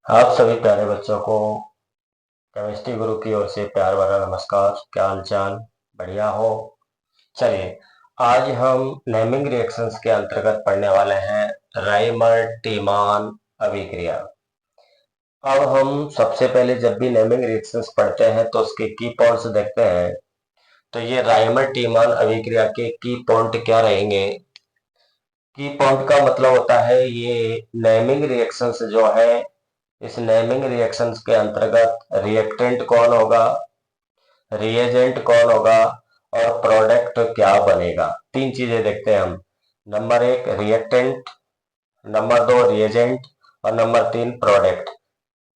आप सभी प्यारे बच्चों को केमिस्ट्री गुरु की ओर से प्यार भरा नमस्कार। क्या हाल चाल? बढ़िया हो? चलिए, आज हम नेमिंग रिएक्शंस के अंतर्गत पढ़ने वाले हैं राइमर टीमान अभिक्रिया। अब हम सबसे पहले जब भी नेमिंग रिएक्शंस पढ़ते हैं तो उसके की पॉइंट्स देखते हैं। तो ये राइमर टीमान अभिक्रिया के की पॉइंट क्या रहेंगे? की पॉइंट का मतलब होता है ये नेमिंग रिएक्शंस जो है, इस नेमिंग रिएक्शंस के अंतर्गत रिएक्टेंट कौन होगा, रिएजेंट कौन होगा और प्रोडक्ट क्या बनेगा। तीन चीजें देखते हैं हम। नंबर एक रिएक्टेंट, नंबर दो रिएजेंट और नंबर तीन प्रोडक्ट।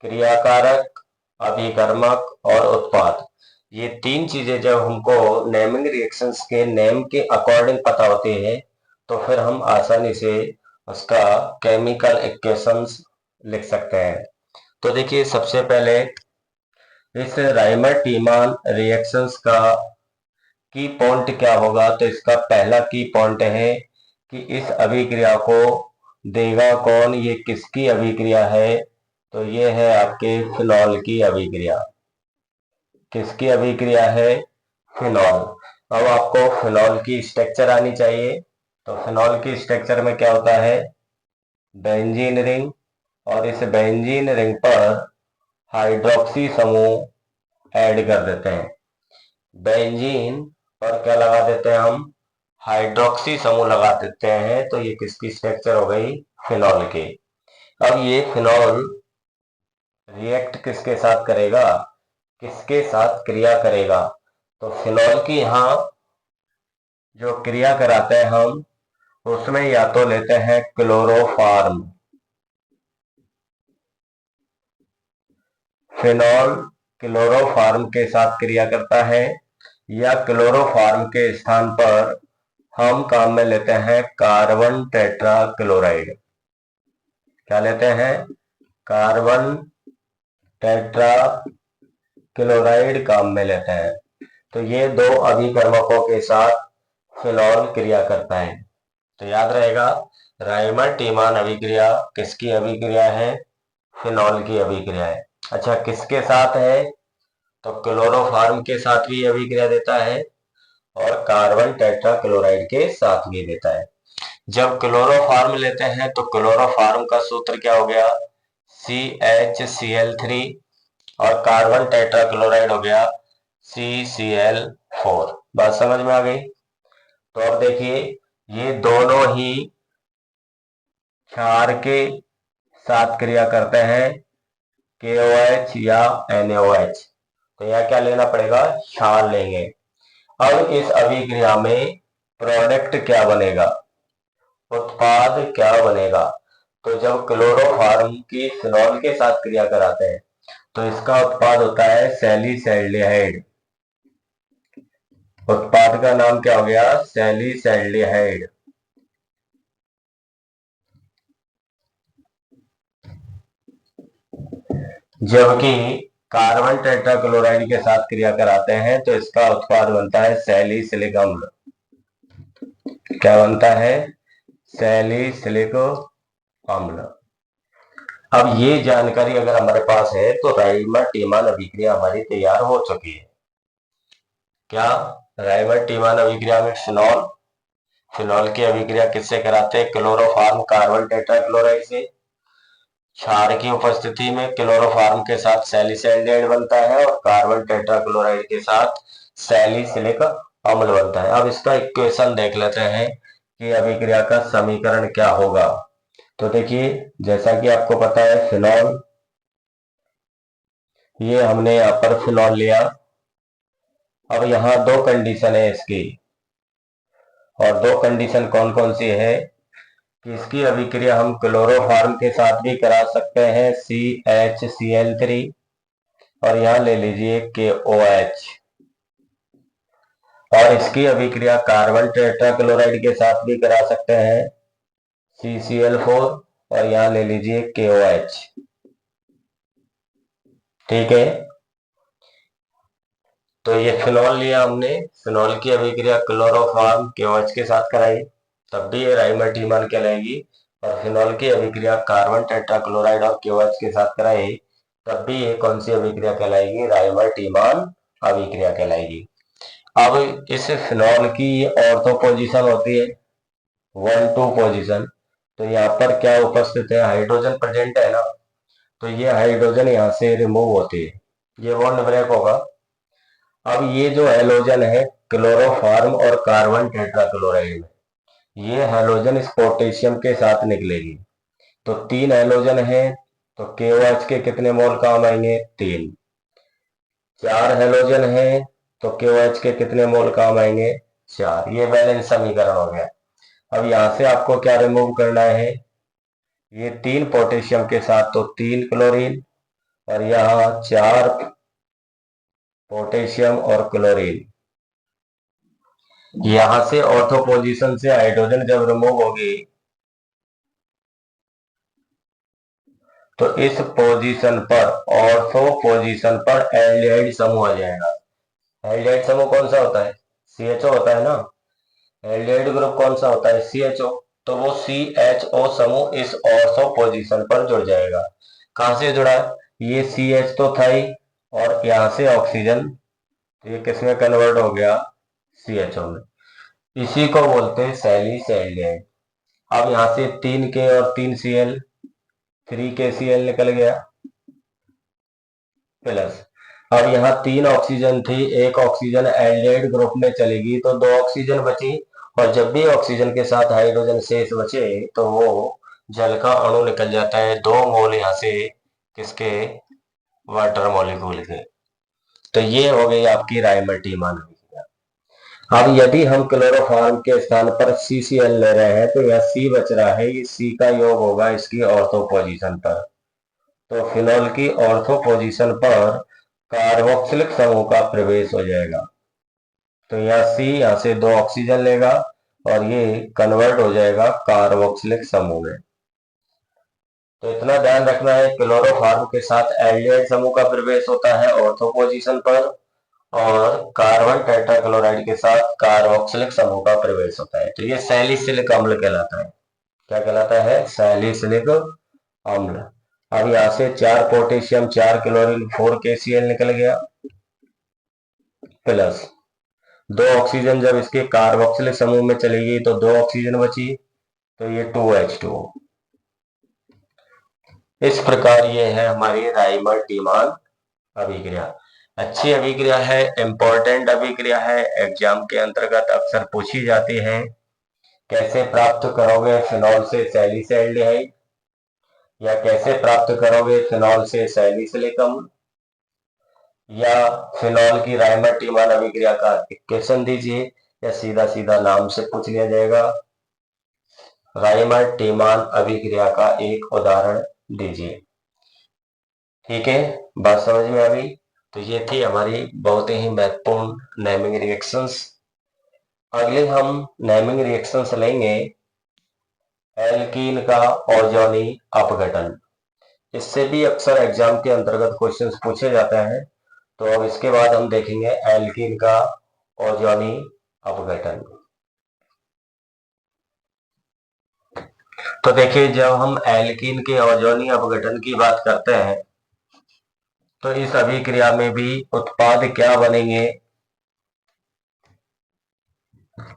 क्रियाकारक, अभिकर्मक और उत्पाद। ये तीन चीजें जब हमको नेमिंग रिएक्शंस के नेम के अकॉर्डिंग पता होती है तो फिर हम आसानी से उसका केमिकल इक्वेशंस लिख सकते हैं। तो देखिए, सबसे पहले इस राइमर टीमान रिएक्शंस का की पॉइंट क्या होगा। तो इसका पहला की पॉइंट है कि इस अभिक्रिया को देगा कौन, ये किसकी अभिक्रिया है। तो ये है आपके फिनॉल की अभिक्रिया। किसकी अभिक्रिया है? फिनॉल। अब आपको फिनॉल की स्ट्रक्चर आनी चाहिए। तो फिनॉल की स्ट्रक्चर में क्या होता है? बेंजीन रिंग, और इस बेंजीन रिंग पर हाइड्रोक्सी समूह ऐड कर देते हैं। बेंजीन पर क्या लगा देते हैं हम? हाइड्रोक्सी समूह लगा देते हैं। तो ये किसकी स्ट्रक्चर हो गई? फिनॉल की। अब ये फिनॉल रिएक्ट किसके साथ करेगा, किसके साथ क्रिया करेगा? तो फिनॉल की यहाँ जो क्रिया कराते हैं हम, उसमें या तो लेते हैं क्लोरोफार्म। फिनॉल क्लोरोफार्म के साथ क्रिया करता है, या क्लोरोफार्म के स्थान पर हम काम में लेते हैं कार्बन टेट्रा क्लोराइड। क्या लेते हैं? कार्बन टेट्रा क्लोराइड काम में लेते हैं। तो ये दो अभिकर्मकों के साथ फिनॉल क्रिया करता है। तो याद रहेगा, राइमर टीमान अभिक्रिया किसकी अभिक्रिया है? फिनॉल की अभिक्रिया है। अच्छा, किसके साथ है? तो क्लोरोफार्म के साथ भी अभिक्रिया देता है और कार्बन टेट्रा क्लोराइड के साथ भी देता है। जब क्लोरोफार्म लेते हैं तो क्लोरोफार्म का सूत्र क्या हो गया? CHCl3। और कार्बन टेट्रा क्लोराइड हो गया CCl4। बात समझ में आ गई? तो अब देखिए, ये दोनों ही क्षार के साथ क्रिया करते हैं, KOH या NaOH। तो यहाँ क्या लेना पड़ेगा? क्षार लेंगे। अब इस अभिक्रिया में प्रोडक्ट क्या बनेगा, उत्पाद क्या बनेगा? तो जब क्लोरोफार्म की फिनॉल के साथ क्रिया कराते हैं तो इसका उत्पाद होता है सैलिसैल्डिहाइड। उत्पाद का नाम क्या हो गया? सैलिसैल्डिहाइड। जबकि कार्बन टेट्राक्लोराइड के साथ क्रिया कराते हैं तो इसका उत्पाद बनता है सैलिसिलिक अम्ल। क्या बनता है? सैलिसिलिक अम्ल। अब ये जानकारी अगर हमारे पास है तो राइमर टीमान अभिक्रिया हमारी तैयार हो चुकी है। क्या? राइमर टीमान अभिक्रिया में फिनॉल, फिनॉल की अभिक्रिया किससे कराते हैं? क्लोरोफार्म कार्बन टेट्राक्लोराइड से। क्षार की उपस्थिति में क्लोरोफार्म के साथ सैलिसैल्डिहाइड बनता है और कार्बन टेट्राक्लोराइड के साथ सैलिसिलिक अम्ल बनता है। अब इसका इक्वेशन देख लेते हैं कि अभिक्रिया का समीकरण क्या होगा। तो देखिए, जैसा कि आपको पता है फिनॉल, ये हमने यहाँ पर फिनॉल लिया। अब यहाँ दो कंडीशन है इसकी, और दो कंडीशन कौन कौन सी है कि इसकी अभिक्रिया हम क्लोरोफार्म के साथ भी करा सकते हैं CHCl3, और यहाँ ले लीजिए KOH। और इसकी अभिक्रिया कार्बन टेट्राक्लोराइड के साथ भी करा सकते हैं CCl4, और यहाँ ले लीजिए KOH। ठीक है, तो ये फिनॉल लिया हमने, फिनॉल की अभिक्रिया क्लोरोफार्म KOH के साथ कराई, तब भी ये राइमर टीमान कहलाएगी। और फिनॉल की अभिक्रिया कार्बन टेट्राक्लोराइड और KOH के साथ कराए, तब भी ये कौन सी अभिक्रिया कहलाएगी? राइमर टीमान अभिक्रिया कहलाएगी। अब इस फिनॉल की ऑर्थो पोजीशन होती है 1-2 पोजीशन, तो यहाँ पर क्या उपस्थित है? हाइड्रोजन प्रेजेंट है ना, तो ये हाइड्रोजन यहाँ से रिमूव होती है, ये बॉन्ड ब्रेक होगा। अब ये जो हैलोजन है क्लोरोफॉर्म और कार्बन टेट्राक्लोराइड में, ये हैलोजन इस पोटेशियम के साथ निकलेगी, तो 3 हैलोजन है, तो KOH के कितने मोल काम आएंगे? 3। 4 हैलोजन है, तो KOH के कितने मोल काम आएंगे? 4। ये बैलेंस समीकरण हो गया। अब यहां से आपको क्या रिमूव करना है? ये 3 पोटेशियम के साथ तो 3 क्लोरीन, और यहाँ 4 पोटेशियम और क्लोरीन। यहां से ऑर्थो पोजीशन से हाइड्रोजन जब रिमूव होगी, तो इस पोजीशन पर, ऑर्थो पोजीशन पर एल्डिहाइड समूह आ जाएगा। एल्डिहाइड समूह कौन सा होता है? CHO होता है ना। एल्डिहाइड ग्रुप कौन सा होता है? CHO। तो वो CHO समूह इस ऑर्थो पोजीशन पर जुड़ जाएगा। कहां से जुड़ा है? ये CH तो था ही, और यहां से ऑक्सीजन, तो ये किसमें कन्वर्ट हो गया? CHO में। इसी को बोलते हैं सैलिस एल्डिहाइड। अब यहां से 3K और 3Cl, 3KCl निकल गया प्लस। अब यहाँ 3 ऑक्सीजन थी, एक ऑक्सीजन एल्डिहाइड ग्रुप में चलेगी, तो 2 ऑक्सीजन बची, और जब भी ऑक्सीजन के साथ हाइड्रोजन शेष बचे, तो वो जल का अणु निकल जाता है 2 मोल यहाँ से, किसके? वाटर मॉलिक्यूल के। तो ये हो गई आपकी रायमल्टीमान अभिक्रिया। अब यदि हम क्लोरोफॉर्म के स्थान पर CCl ले रहे हैं, तो यह C बच रहा है, ये C का योग होगा इसकी ऑर्थो पोजीशन पर। तो फिनॉल की ऑर्थो पोजीशन पर कार्बोक्सिलिक समूह का प्रवेश हो जाएगा, तो यहाँ C यहाँ से 2 ऑक्सीजन लेगा, और ये कन्वर्ट हो जाएगा कार्बोक्सिलिक समूह में। तो इतना ध्यान रखना है, क्लोरोफॉर्म के साथ एल्डिहाइड समूह का प्रवेश होता है ऑर्थो पोजीशन पर, और कार्बन टेट्राक्लोराइड के साथ कार्बोक्सिलिक समूह का प्रवेश होता है, तो ये सैलिसिलिक अम्ल कहलाता है। क्या कहलाता है? सैलिसिलिक अम्ल। अब यहाँ से 4 पोटेशियम, 4 क्लोरीन, 4KCl निकल गया, प्लस 2 ऑक्सीजन जब इसके कार्बोक्सिलिक समूह में चलेगी, तो 2 ऑक्सीजन बची, तो ये 2H2O। इस प्रकार ये है हमारी राइमर टीमान अभिक्रिया। अच्छी अभिक्रिया है, इंपॉर्टेंट अभिक्रिया है, एग्जाम के अंतर्गत अक्सर पूछी जाती है। कैसे प्राप्त करोगे फिनॉल से सैलिसैल्डिहाइड, या कैसे प्राप्त करोगे फिनॉल से सैलिसिलिक अम्ल, या फिनॉल की राइमर टीमान अभिक्रिया का इक्वेशन दीजिए, या सीधा सीधा नाम से पूछ लिया जाएगा राइमर टीमान अभिक्रिया का एक उदाहरण दीजिए। ठीक है, बात समझ में आ गई? तो ये थी हमारी बहुत ही महत्वपूर्ण नेमिंग रिएक्शंस। अगले हम नेमिंग रिएक्शंस लेंगे एल्कीन का ओजोनी अपघटन। इससे भी अक्सर एग्जाम के अंतर्गत क्वेश्चंस पूछे जाते हैं, तो अब इसके बाद हम देखेंगे एल्कीन का ओजोनी अपघटन। तो देखिए, जब हम एल्कीन के ओजोनी अपघटन की बात करते हैं, तो इस अभिक्रिया में भी उत्पाद क्या बनेंगे,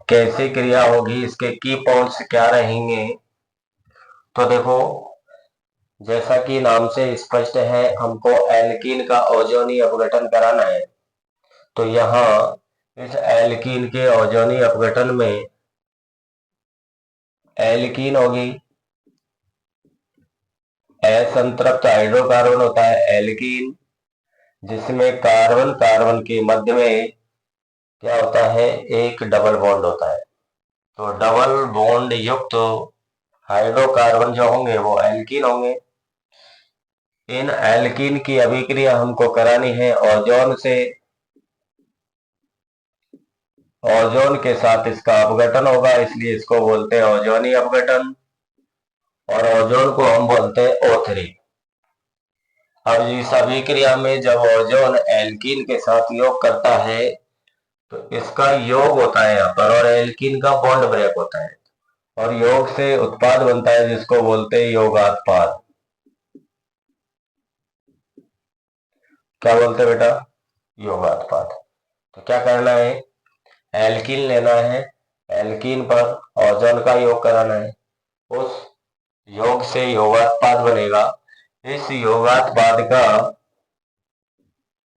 कैसे क्रिया होगी, इसके की पॉइंट्स क्या रहेंगे। तो देखो, जैसा कि नाम से स्पष्ट है, हमको एल्कीन का ओजोनी अपघटन कराना है, तो यहाँ इस एल्कीन के ओजोनी अपघटन में एल्कीन होगी, असंतृप्त हाइड्रोकार्बन होता है एल्कीन, जिसमें कार्बन कार्बन के मध्य में क्या होता है? एक डबल बॉन्ड होता है। तो डबल बॉन्ड युक्त हाइड्रोकार्बन जो होंगे वो एल्कीन होंगे। इन एल्कीन की अभिक्रिया हमको करानी है ओजोन से, ओजोन के साथ इसका अपघटन होगा, इसलिए इसको बोलते हैं ओजोनी अपघटन, और ओजोन को हम बोलते हैं O3। अब इस अभिक्रिया में जब ओजोन एल्कीन के साथ योग करता है, तो इसका योग होता है यहाँ पर, और एल्कीन का बॉन्ड ब्रेक होता है। और योग से उत्पाद बनता है जिसको बोलते हैं योगात्पाद। क्या बोलते हैं बेटा? योगात्पाद। तो क्या करना है? एल्कीन लेना है, एल्कीन पर ओजोन का योग कराना है, उस योग से योगात्पाद बनेगा। इस योगात्पाद का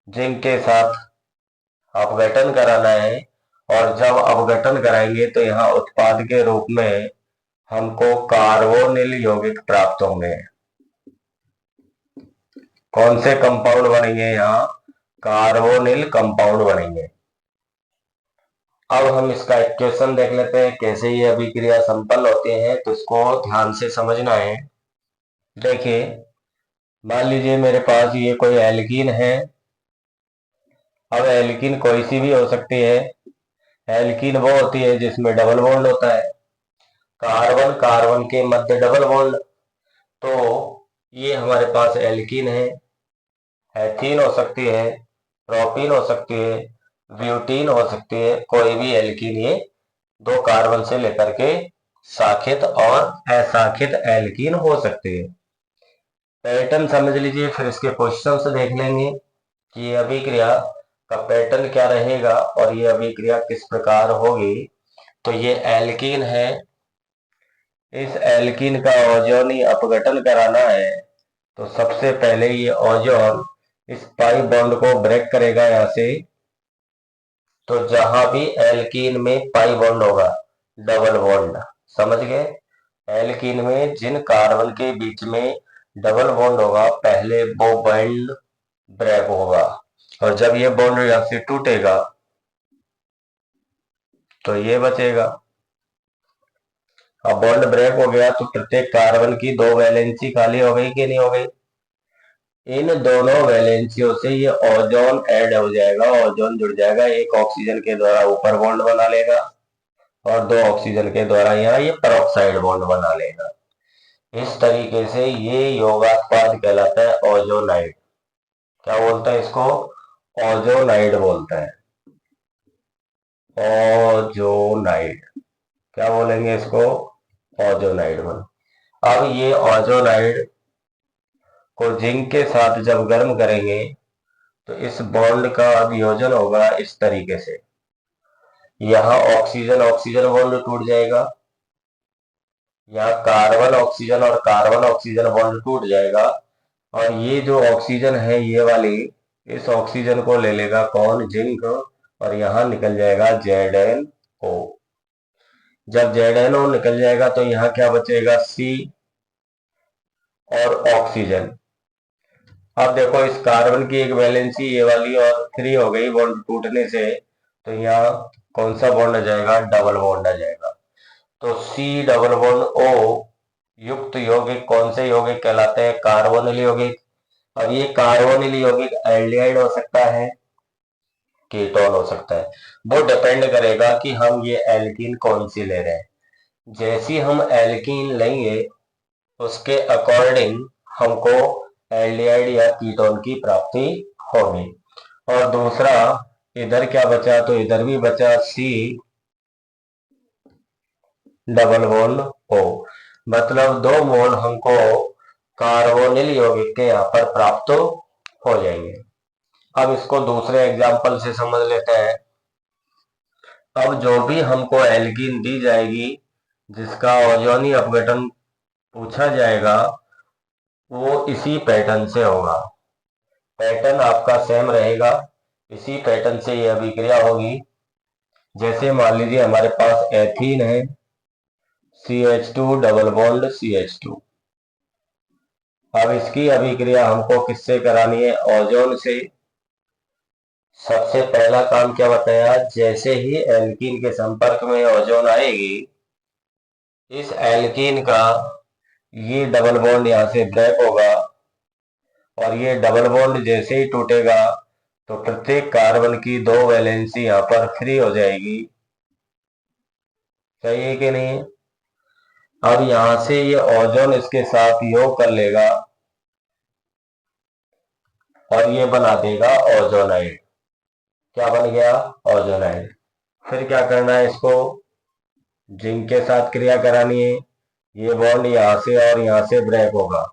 जिंक के साथ अपघटन कराना है, और जब अपघटन कराएंगे तो यहाँ उत्पाद के रूप में हमको कार्बोनिल यौगिक प्राप्त होंगे। कौन से कंपाउंड बनेंगे? यहाँ कार्बोनिल कंपाउंड बनेंगे। अब हम इसका इक्वेशन देख लेते हैं कैसे ये अभिक्रिया संपन्न होती है, तो इसको ध्यान से समझना है। देखिए, मान लीजिए मेरे पास ये कोई एल्कीन है। अब एल्कीन कोई सी भी हो सकती है। एल्कीन वो होती है जिसमें डबल बॉन्ड होता है, कार्बन कार्बन के मध्य डबल बॉन्ड। तो ये हमारे पास एल्कीन है। एथीन हो सकती है, प्रोपीन हो सकती है, ब्यूटीन हो सकती है, कोई भी एल्कीन ये दो कार्बन से लेकर के शाखित और अशाखित एल्कीन हो सकती है। पैटर्न समझ लीजिए, फिर इसके क्वेश्चन से देख लेंगे कि ये अभिक्रिया का पैटर्न क्या रहेगा और ये अभिक्रिया किस प्रकार होगी। तो ये एल्कीन है, इस एल्कीन का ओजोनी अपघटन कराना है। तो सबसे पहले ये ओजोन इस पाई बॉन्ड को ब्रेक करेगा यहां से। तो जहां भी एल्कीन में पाई बॉन्ड होगा, डबल बॉन्ड, समझ गए? एल्कीन में जिन कार्बन के बीच में डबल बॉन्ड होगा पहले वो बॉन्ड ब्रेक होगा, और जब ये बॉन्ड यहां से टूटेगा तो ये बचेगा। अब बॉन्ड ब्रेक हो गया तो प्रत्येक कार्बन की दो वैलेंसी खाली हो गई कि नहीं हो गई? इन दोनों वैलेंसियों से ये ओजोन ऐड हो जाएगा, ओजोन जुड़ जाएगा, एक ऑक्सीजन के द्वारा ऊपर बॉन्ड बना लेगा और दो ऑक्सीजन के द्वारा यहाँ ये पेरोक्साइड बॉन्ड बना लेगा। इस तरीके से ये योगात्पाद कहलाता है ओजोनाइड। क्या बोलता है इसको? ओजोनाइड बोलता है, ओजोनाइड। क्या बोलेंगे इसको? ओजोनाइड बोल। अब ये ओजोनाइड को जिंक के साथ जब गर्म करेंगे तो इस बॉन्ड का अभियोजन होगा इस तरीके से। यहाँ ऑक्सीजन ऑक्सीजन बॉन्ड टूट जाएगा, यहाँ कार्बन ऑक्सीजन और कार्बन ऑक्सीजन बॉन्ड टूट जाएगा, और ये जो ऑक्सीजन है ये वाली, इस ऑक्सीजन को ले लेगा कौन? जिंक, और यहाँ निकल जाएगा ZnO। जब ZnO निकल जाएगा तो यहाँ क्या बचेगा? C और ऑक्सीजन। अब देखो, इस कार्बन की एक वैलेंसी ये वाली और 3 हो गई बॉन्ड टूटने से, तो यहाँ कौन सा बॉन्ड आ जाएगा? डबल बॉन्ड आ जाएगा। तो C डबल बॉन्ड O युक्त यौगिक कौन से यौगिक कहलाते हैं? कार्बोनिल यौगिक। अब ये कार्बोनिल यौगिक एल्डिहाइड हो सकता है, कीटोन हो सकता है, वो डिपेंड करेगा कि हम ये एल्कीन कौन सी ले रहे हैं। जैसी हम एल्कीन लेंगे उसके अकॉर्डिंग हमको एल्डिहाइड या कीटोन की प्राप्ति होगी। और दूसरा, इधर क्या बचा? तो इधर भी बचा C डबल बॉन्ड O। मतलब दो मोल हमको कार्बोनिल यौगिक के यहाँ पर प्राप्त हो जाएंगे। अब इसको दूसरे एग्जाम्पल से समझ लेते हैं। अब जो भी हमको एल्कीन दी जाएगी जिसका ओजोनी अपघटन पूछा जाएगा वो इसी पैटर्न से होगा। पैटर्न आपका सेम रहेगा, इसी पैटर्न से ये अभिक्रिया होगी। जैसे मान लीजिए हमारे पास एथीन है, CH2 डबल बॉन्ड CH2। अब इसकी अभिक्रिया हमको किससे करानी है? ओजोन से। सबसे पहला काम क्या बताया? जैसे ही एल्कीन के संपर्क में ओजोन आएगी, इस एल्कीन का ये डबल बॉन्ड यहाँ से ब्रेक होगा, और ये डबल बॉन्ड जैसे ही टूटेगा तो प्रत्येक कार्बन की दो वैलेंसी यहाँ पर फ्री हो जाएगी। सही है कि नहीं? अब यहाँ से ये ओजोन इसके साथ योग कर लेगा और ये बना देगा ओजोनाइड। क्या बन गया? ओजोनाइड। फिर क्या करना है इसको? जिंक के साथ क्रिया करानी है, ये बॉन्ड यहाँ से और यहाँ से ब्रेक होगा।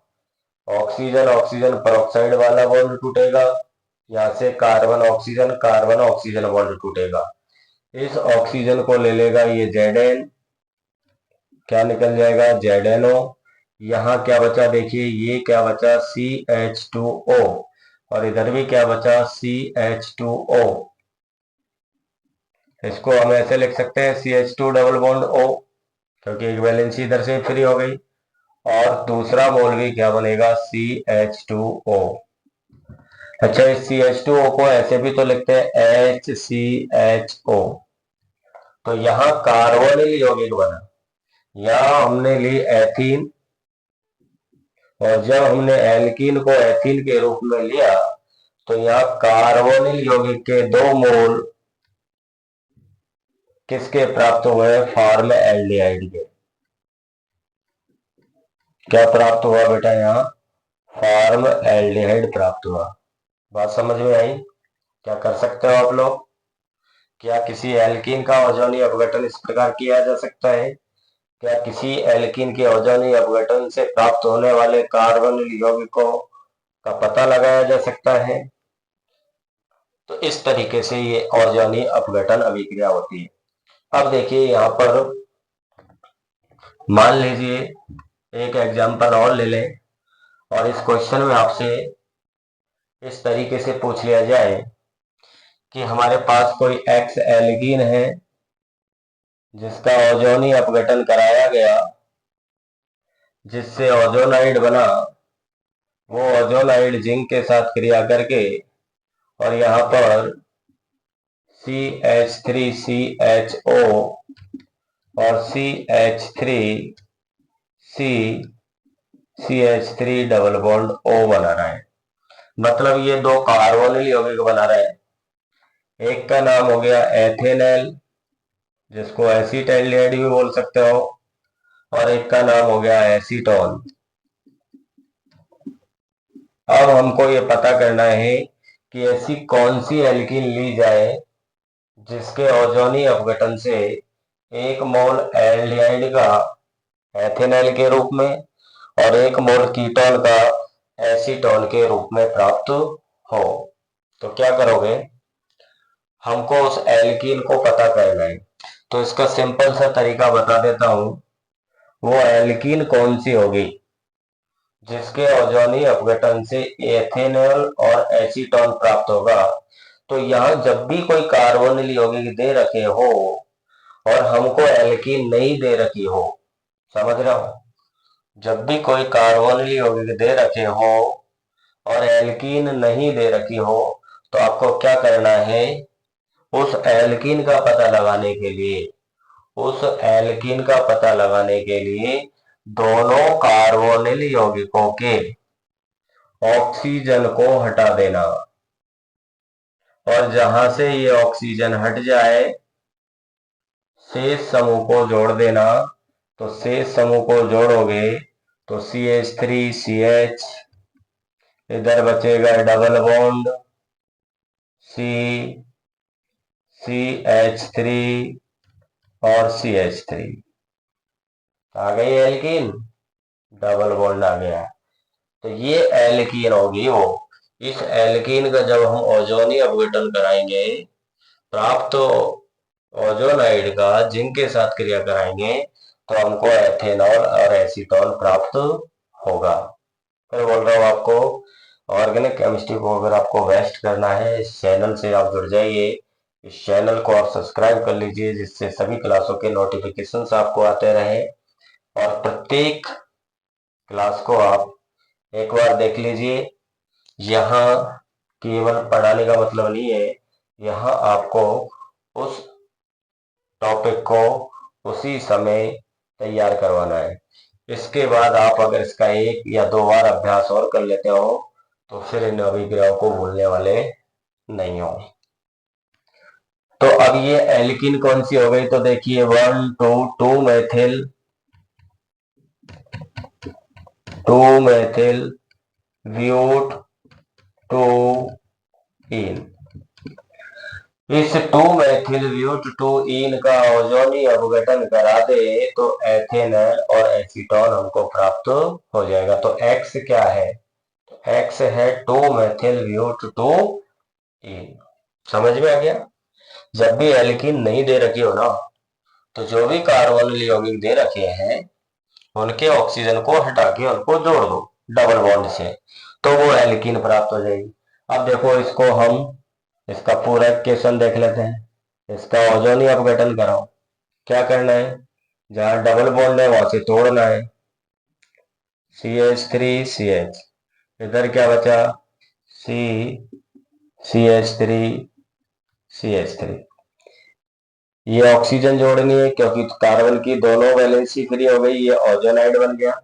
ऑक्सीजन ऑक्सीजन पेरोक्साइड वाला बॉन्ड टूटेगा, यहाँ से कार्बन ऑक्सीजन बॉन्ड टूटेगा। इस ऑक्सीजन को ले लेगा ये Zn, क्या निकल जाएगा ZnO। यहाँ क्या बचा देखिए, ये क्या बचा CH2O, और इधर भी क्या बचा CH2O। इसको हम ऐसे लिख सकते हैं CH2 डबल बॉन्ड O, क्योंकि एक वैलेंसी इधर से फ्री हो गई। और दूसरा मोल भी क्या बनेगा CH2O। अच्छा, इस CH2O को ऐसे भी तो लिखते हैं HCHO। तो यहाँ कार्बोनिल यौगिक बना, यहाँ हमने ली एथीन, और जब हमने एल्कीन को एथीन के रूप में लिया तो यहाँ कार्बोनिल यौगिक के 2 मोल किसके प्राप्त हुए, फॉर्मएल्डिहाइड के। क्या प्राप्त हुआ बेटा, यहाँ फॉर्मएल्डिहाइड प्राप्त हुआ। बात समझ में आई? क्या कर सकते हो आप लोग? क्या किसी एल्कीन का ओजोनी अपघटन इस प्रकार किया जा सकता है? क्या किसी एल्कीन के ओजोनी अपघटन से प्राप्त होने वाले कार्बोनिल यौगिकों का पता लगाया जा सकता है? तो इस तरीके से ये ओजोनी अपघटन अभिक्रिया होती है। अब देखिए यहाँ पर मान लीजिए एक एग्जांपल और ले लें, और इस क्वेश्चन में आपसे इस तरीके से पूछ लिया जाए कि हमारे पास कोई एक्स एल्कीन है जिसका ओजोनी अपघटन कराया गया, जिससे ओजोनाइड बना। वो ओजोनाइड जिंक के साथ क्रिया करके और यहाँ पर CH3CHO और CH3CCH3 डबल बॉन्ड O बना रहा है। मतलब ये 2 कार्बोनिल यौगिक बना रहे हैं। एक का नाम हो गया एथेनॉल, जिसको एसीटैल्डिहाइड भी बोल सकते हो, और एक का नाम हो गया एसीटोन। अब हमको ये पता करना है कि ऐसी कौन सी एल्कीन ली जाए जिसके ओजोनी अपघटन से 1 मोल एल्डिहाइड का एथेनॉल के रूप में और 1 मोल कीटोन का एसीटोन के रूप में प्राप्त हो। तो क्या करोगे, हमको उस एल्कीन को पता करना है। तो इसका सिंपल सा तरीका बता देता हूं। वो एल्कीन कौन सी होगी जिसके ओजोनी अपघटन से एथेनॉल और एसीटोन प्राप्त होगा। तो यहाँ जब भी कोई कार्बोनिल यौगिक दे रखे हो और हमको एल्कीन नहीं दे रखी हो, समझ रहा हो, जब भी कोई कार्बोनिल यौगिक दे रखे हो और एल्कीन नहीं दे रखी हो, तो आपको क्या करना है, उस एल्कीन का पता लगाने के लिए दोनों कार्बोनिल यौगिकों के ऑक्सीजन को हटा देना, और जहां से ये ऑक्सीजन हट जाए शेष समूह को जोड़ देना। तो शेष समूह को जोड़ोगे तो CH3CH, इधर बचेगा डबल बॉन्ड CH3 और CH3। आ गई एल्कीन, डबल बॉन्ड आ गया। तो ये एल्कीन होगी वो। इस एल्कीन का जब हम ओजोनी अपघटन कराएंगे, प्राप्त ओजोनाइड का जिंक के साथ क्रिया कराएंगे, तो हमको एथेनॉल और एसीटोन प्राप्त होगा। फिर बोल रहा हूँ आपको, ऑर्गेनिक केमिस्ट्री को अगर आपको बेस्ट करना है, इस चैनल से आप जुड़ जाइए। इस चैनल को आप सब्सक्राइब कर लीजिए, जिससे सभी क्लासों के नोटिफिकेशंस आपको आते रहे, और प्रत्येक क्लास को आप एक बार देख लीजिए। यहाँ केवल पढ़ाने का मतलब नहीं है, यहाँ आपको उस टॉपिक को उसी समय तैयार करवाना है। इसके बाद आप अगर इसका 1 या 2 बार अभ्यास और कर लेते हो, तो फिर इन अभिक्रियाओं को भूलने वाले नहीं हो। तो अब ये एल्कीन कौन सी हो गई, तो देखिए 1 2 2 मेथिल 2 मेथिल ब्यूट 2 इन। इस 2 मेथिल ब्यूट 2 ईन का ओजोनी अपघटन करा दे तो एथेनॉल और एसीटोन हमको प्राप्त हो जाएगा। तो एक्स क्या है? तो एक्स है 2 मेथिल ब्यूट 2 ईन। समझ में आ गया? जब भी एल्कीन नहीं दे रखी हो ना, तो जो भी कार्बोनिल यौगिक दे रखे हैं उनके ऑक्सीजन को हटा के उनको जोड़ दो डबल बॉन्ड से, तो वो एल्कीन प्राप्त हो जाएगी। अब देखो इसको हम इसका पूरा इक्वेशन देख लेते हैं। इसका ओजोनी अपघटन कराओ। क्या करना है? जहां डबल बॉन्ड है वहां से तोड़ना है। CH3CH, इधर क्या बचा? CH3CH3। ये ऑक्सीजन जोड़नी है क्योंकि कार्बन की दोनों वैलेंसी फ्री हो गई, ये ओजोनाइड बन गया।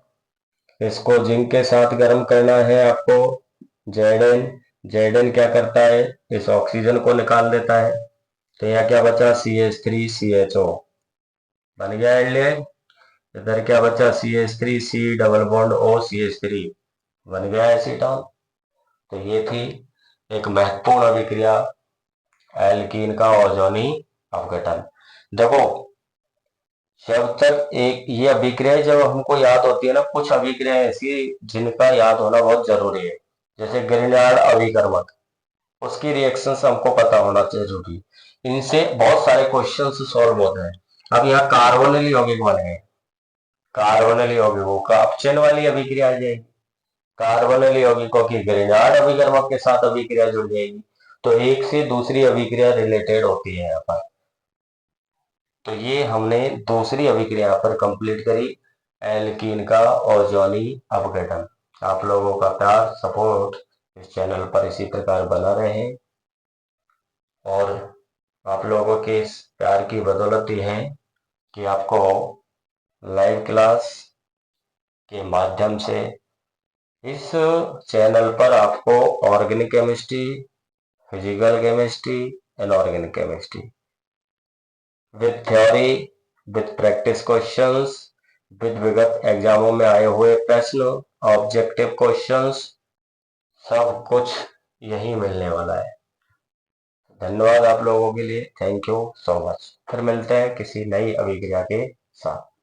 इसको जिंक के साथ गर्म करना है आपको। जेडन जेडन क्या करता है? इस ऑक्सीजन को निकाल देता है। तो यहाँ क्या बचा? CH3CHO बन गया एल्डिहाइड। इधर क्या बचा? CH3C डबल बॉन्ड OCH3 बन गया एसीटोन। तो ये थी एक महत्वपूर्ण अभिक्रिया, एल्कीन का ओजोनी अपघटन। देखो, जब तक एक ये अभिक्रिया जब हमको याद होती है ना, कुछ अभिक्रिया ऐसी जिनका याद होना बहुत जरूरी है, जैसे ग्रिनार्ड अभिकर्मक, उसकी रिएक्शंस हमको पता होना जरूरी। इनसे बहुत सारे क्वेश्चंस सॉल्व होते हैं। अब यहाँ कार्बोनिल यौगिक बन गए, कार्बोनिल यौगिकों का अपचयन वाली अभिक्रिया आ जाएगी। कार्बोनिल यौगिकों की ग्रिनार्ड अभिकर्मक के साथ अभिक्रिया जुड़ जाएगी। तो एक से दूसरी अभिक्रिया रिलेटेड होती है यहाँ पर। तो ये हमने दूसरी अभिक्रिया यहाँ पर कंप्लीट करी, एल्कीन का ओजोनी अपघटन। आप लोगों का प्यार सपोर्ट इस चैनल पर इसी प्रकार बना रहे, और आप लोगों के इस प्यार की बदौलत ही है कि आपको लाइव क्लास के माध्यम से इस चैनल पर आपको organic chemistry, physical chemistry, inorganic chemistry with theory, with practice questions, with विगत एग्जामों में आए हुए प्रश्न, ऑब्जेक्टिव क्वेश्चंस, सब कुछ यही मिलने वाला है। धन्यवाद आप लोगों के लिए, थैंक यू सो मच। फिर मिलते हैं किसी नई अभिक्रिया के साथ।